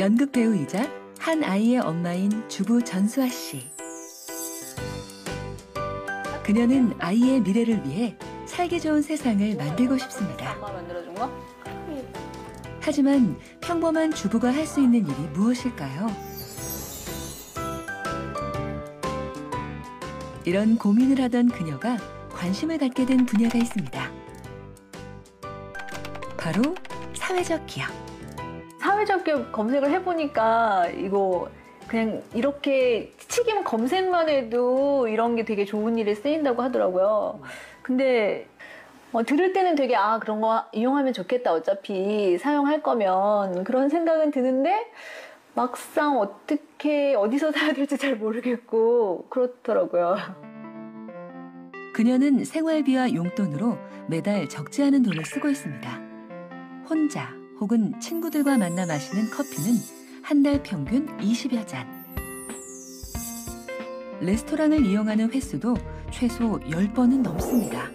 연극 배우이자 한 아이의 엄마인 주부 전수아 씨. 그녀는 아이의 미래를 위해 살기 좋은 세상을 만들고 싶습니다. 엄마 만들어준 거? 하지만 평범한 주부가 할 수 있는 일이 무엇일까요? 이런 고민을 하던 그녀가 관심을 갖게 된 분야가 있습니다. 바로 사회적 기업. 사회적 기업 검색을 해보니까 이거 그냥 이렇게 치기만 검색만 해도 이런 게 되게 좋은 일에 쓰인다고 하더라고요. 근데 들을 때는 되게 그런 거 이용하면 좋겠다. 어차피 사용할 거면 그런 생각은 드는데 막상 어떻게 어디서 사야 될지 잘 모르겠고 그렇더라고요. 그녀는 생활비와 용돈으로 매달 적지 않은 돈을 쓰고 있습니다. 혼자 혹은 친구들과 만나 마시는 커피는 한 달 평균 20여 잔. 레스토랑을 이용하는 횟수도 최소 10번은 넘습니다.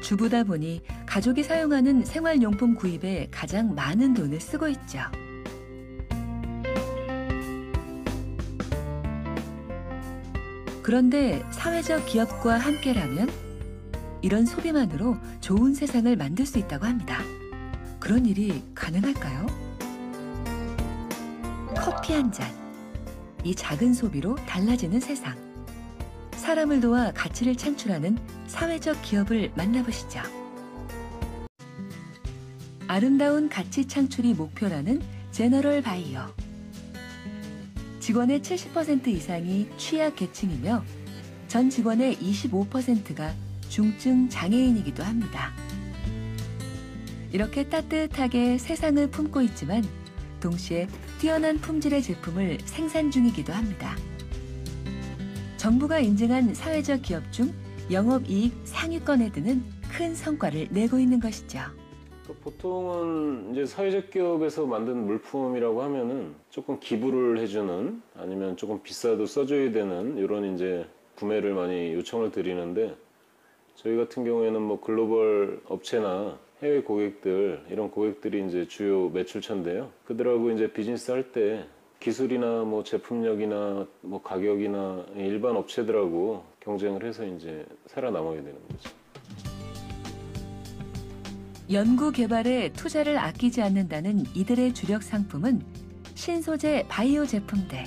주부다 보니 가족이 사용하는 생활용품 구입에 가장 많은 돈을 쓰고 있죠. 그런데 사회적 기업과 함께라면 이런 소비만으로 좋은 세상을 만들 수 있다고 합니다. 그런 일이 가능할까요? 커피 한 잔. 이 작은 소비로 달라지는 세상. 사람을 도와 가치를 창출하는 사회적 기업을 만나보시죠. 아름다운 가치 창출이 목표라는 제너럴 바이오. 직원의 70% 이상이 취약 계층이며 전 직원의 25%가 중증 장애인이기도 합니다. 이렇게 따뜻하게 세상을 품고 있지만 동시에 뛰어난 품질의 제품을 생산 중이기도 합니다. 정부가 인증한 사회적 기업 중 영업이익 상위권에 드는 큰 성과를 내고 있는 것이죠. 보통은 이제 사회적 기업에서 만든 물품이라고 하면은 조금 기부를 해주는 아니면 조금 비싸도 써줘야 되는 이런 이제 구매를 많이 요청을 드리는데 저희 같은 경우에는 뭐 글로벌 업체나 해외 고객들 이런 고객들이 이제 주요 매출처인데요. 그들하고 이제 비즈니스 할 때 기술이나 뭐 제품력이나 뭐 가격이나 일반 업체들하고 경쟁을 해서 이제 살아남아야 되는 거죠. 연구 개발에 투자를 아끼지 않는다는 이들의 주력 상품은 신소재 바이오 제품들.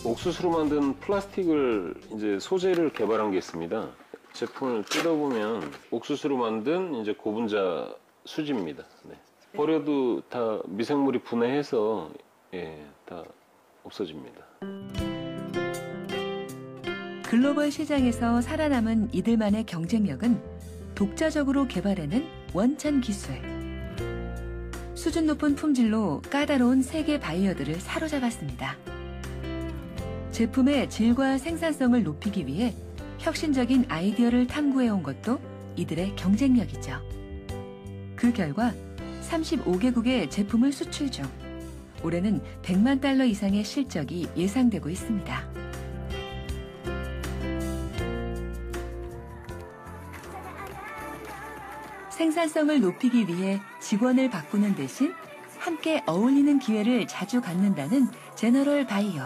옥수수로 만든 플라스틱을 이제 소재를 개발한 게 있습니다. 제품을 뜯어보면 옥수수로 만든 이제 고분자 수지입니다. 네. 버려도 다 미생물이 분해해서 다 없어집니다. 글로벌 시장에서 살아남은 이들만의 경쟁력은 독자적으로 개발해낸 원천 기술. 수준 높은 품질로 까다로운 세계 바이어들을 사로잡았습니다. 제품의 질과 생산성을 높이기 위해 혁신적인 아이디어를 탐구해온 것도 이들의 경쟁력이죠. 그 결과 35개국의 제품을 수출 중 올해는 100만 달러 이상의 실적이 예상되고 있습니다. 생산성을 높이기 위해 직원을 바꾸는 대신 함께 어울리는 기회를 자주 갖는다는 제너럴 바이오.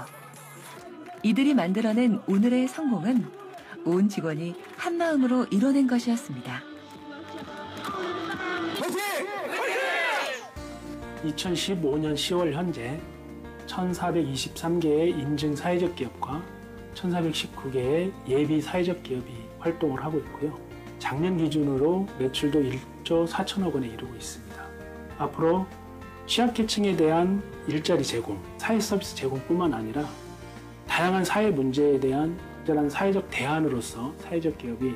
이들이 만들어낸 오늘의 성공은 온 직원이 한마음으로 이뤄낸 것이었습니다. 2015년 10월 현재 1,423개의 인증 사회적 기업과 1,419개의 예비 사회적 기업이 활동을 하고 있고요. 작년 기준으로 매출도 1조 4천억 원에 이르고 있습니다. 앞으로 취약계층에 대한 일자리 제공, 사회 서비스 제공뿐만 아니라 다양한 사회 문제에 대한 적절한 사회적 대안으로서 사회적 기업이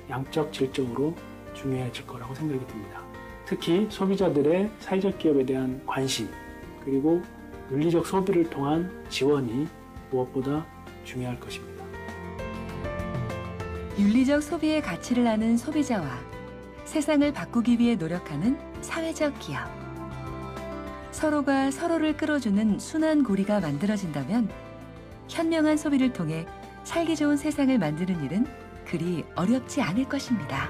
양적, 질적으로 중요해질 거라고 생각이 듭니다. 특히 소비자들의 사회적 기업에 대한 관심, 그리고 윤리적 소비를 통한 지원이 무엇보다 중요할 것입니다. 윤리적 소비의 가치를 아는 소비자와 세상을 바꾸기 위해 노력하는 사회적 기업. 서로가 서로를 끌어주는 순환 고리가 만들어진다면 현명한 소비를 통해 살기 좋은 세상을 만드는 일은 그리 어렵지 않을 것입니다.